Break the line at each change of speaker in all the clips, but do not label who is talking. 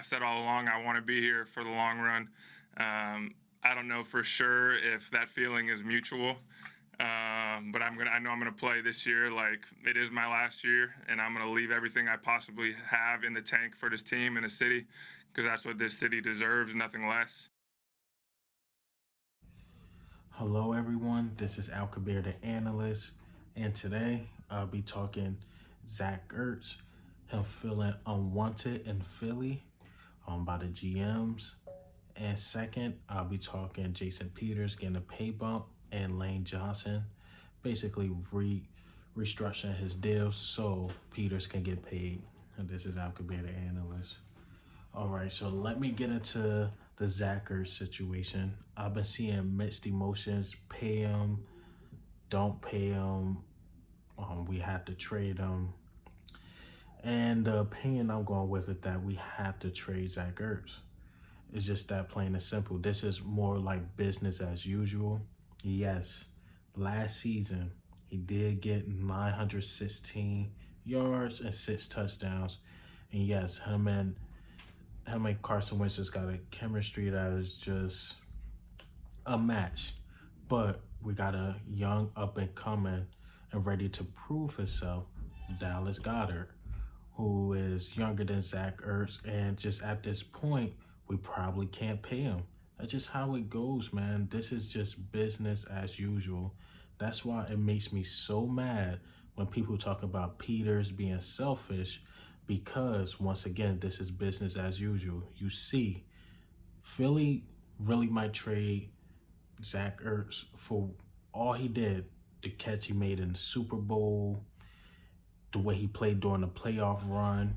I've said all along I want to be here for the long run. I don't know for sure if that feeling is mutual, but I know I'm gonna play this year like it is my last year, and I'm gonna leave everything I possibly have in the tank for this team and the city, because that's what this city deserves, nothing less.
Hello, everyone. This is Al Kabir, the analyst, and today I'll be talking Zach Ertz, him feeling unwanted in Philly by the GMs. And second, I'll be talking Jason Peters getting a pay bump and Lane Johnson basically restructuring his deal so Peters can get paid. And this is Al Kabir, the analyst. All right, so let me get into the Zach Ertz situation. I've been seeing mixed emotions. Pay him, don't pay him. We have to trade him. And the opinion I'm going with is that we have to trade Zach Ertz. It's just that plain and simple. This is more like business as usual. Yes, last season he did get 916 yards and 6 touchdowns. And yes, him and Carson Wentz just got a chemistry that is just unmatched. But we got a young up and coming and ready to prove himself, Dallas Goedert, who is younger than Zach Ertz, and just at this point, we probably can't pay him. That's just how it goes, man. This is just business as usual. That's why it makes me so mad when people talk about Peters being selfish, because once again, this is business as usual. You see, Philly really might trade Zach Ertz for all he did, the catch he made in the Super Bowl, the way he played during the playoff run,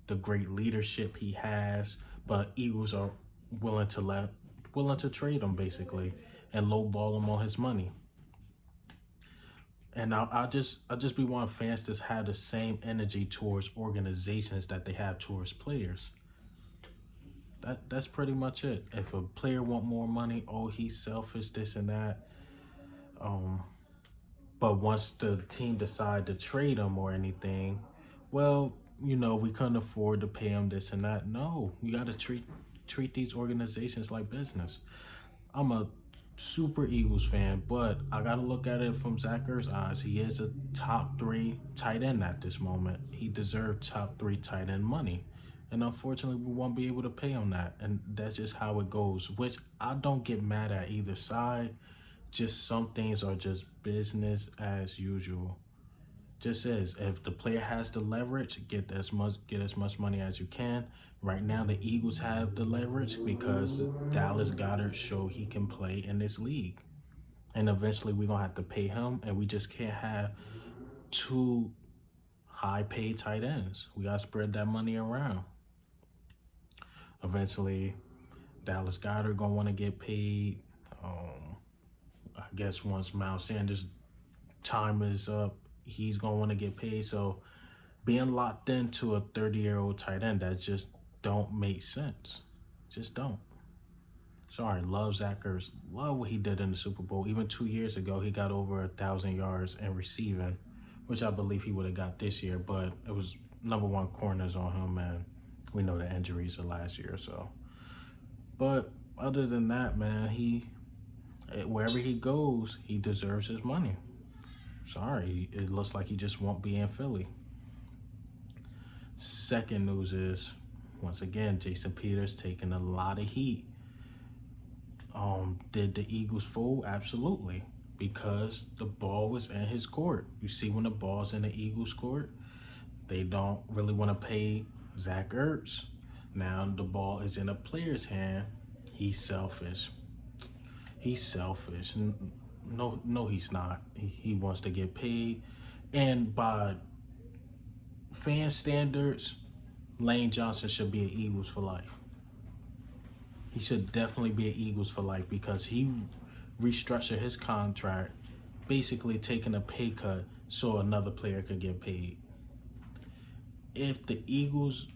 the great leadership he has, but Eagles are willing to trade him basically and lowball him on his money. And I just be wanting fans to have the same energy towards organizations that they have towards players. That's pretty much it. If a player want more money, oh, he's selfish, this and that. But once the team decide to trade him or anything, well, we couldn't afford to pay him this and that. No, you got to treat these organizations like business. I'm a super Eagles fan, but I got to look at it from Zach Ertz's eyes. He is a top 3 tight end at this moment. He deserved top 3 tight end money. And unfortunately, we won't be able to pay him that. And that's just how it goes, which I don't get mad at either side. Just some things are just business as usual. Just is, if the player has the leverage, get as much money as you can. Right now, the Eagles have the leverage because Dallas Goedert showed he can play in this league. And eventually, we're going to have to pay him, and we just can't have 2 high-paid tight ends. We got to spread that money around. Eventually, Dallas Goedert going to want to get paid. I guess once Miles Sanders' time is up, he's going to want to get paid. So being locked into a 30-year-old tight end, that just don't make sense. Just don't. Sorry, love Zach Ertz. Love what he did in the Super Bowl. Even 2 years ago, he got over 1,000 yards in receiving, which I believe he would have got this year. But it was #1 corners on him, and we know the injuries of last year or so. But other than that, man, wherever he goes, he deserves his money. Sorry, it looks like he just won't be in Philly. Second news is, once again, Jason Peters taking a lot of heat. Did the Eagles fold? Absolutely, because the ball was in his court. You see, when the ball's in the Eagles' court, they don't really want to pay Zach Ertz. Now the ball is in a player's hand. He's selfish. He's selfish. No, he's not. He wants to get paid. And by fan standards, Lane Johnson should be an Eagles for life. He should definitely be an Eagles for life because he restructured his contract, basically taking a pay cut so another player could get paid. If the Eagles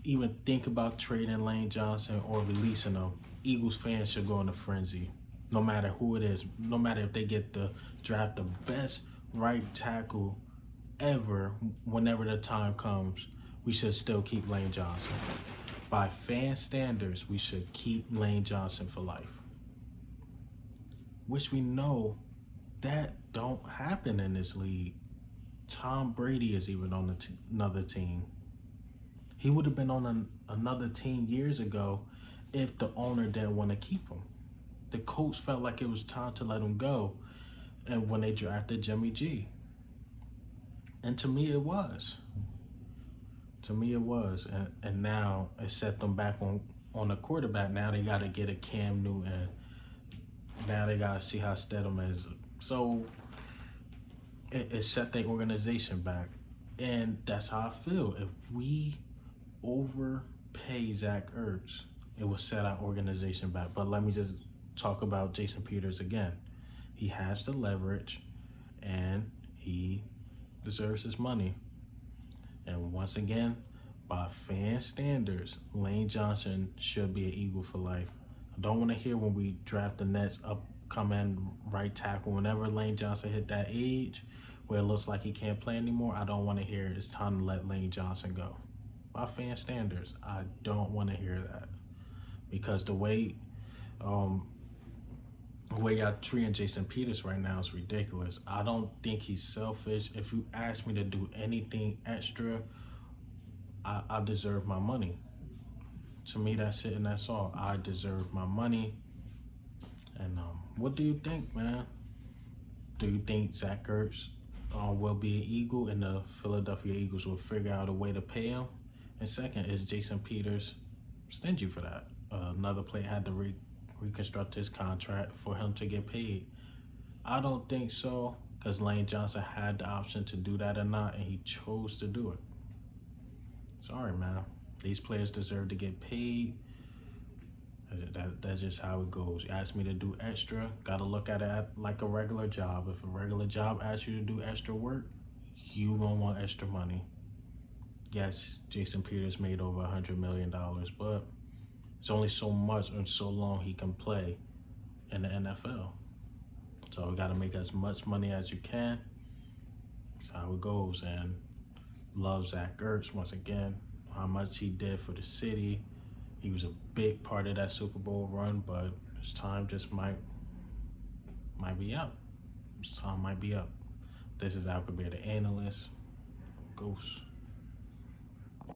even think about trading Lane Johnson or releasing him, Eagles fans should go in a frenzy. No matter who it is, no matter if they get the draft the best right tackle ever, whenever the time comes, we should still keep Lane Johnson. By fan standards, we should keep Lane Johnson for life. Which we know that don't happen in this league. Tom Brady is even on another team. He would have been on another team years ago if the owner didn't want to keep him. The coach felt like it was time to let him go, and when they drafted Jimmy G. And to me, it was. And now it set them back on the quarterback. Now they got to get a Cam Newton. Now they got to see how Stidham is. So it set their organization back. And that's how I feel. If we overpay Zach Ertz, it will set our organization back. But let me just talk about Jason Peters again. He has the leverage, and he deserves his money. And once again, by fan standards, Lane Johnson should be an Eagle for life. I don't want to hear when we draft the next upcoming right tackle, whenever Lane Johnson hit that age where it looks like he can't play anymore, I don't want to hear it's time to let Lane Johnson go. By fan standards, I don't want to hear that. Because the way y'all treating Jason Peters right now is ridiculous. I don't think he's selfish. If you ask me to do anything extra, I deserve my money. To me, that's it and that's all. I deserve my money. And what do you think, man? Do you think Zach Ertz will be an Eagle and the Philadelphia Eagles will figure out a way to pay him? And second, is Jason Peters stingy for that? Another player had to reconstruct his contract for him to get paid. I don't think so, because Lane Johnson had the option to do that or not, and he chose to do it. Sorry, man. These players deserve to get paid. That's just how it goes. You ask me to do extra, got to look at it like a regular job. If a regular job asks you to do extra work, you gonna want extra money. Yes, Jason Peters made over $100 million, but it's only so much and so long he can play in the NFL. So we got to make as much money as you can. That's how it goes. And love Zach Ertz once again, how much he did for the city. He was a big part of that Super Bowl run, but his time just might be up. His time might be up. This is Alcabir, the analyst. Ghost.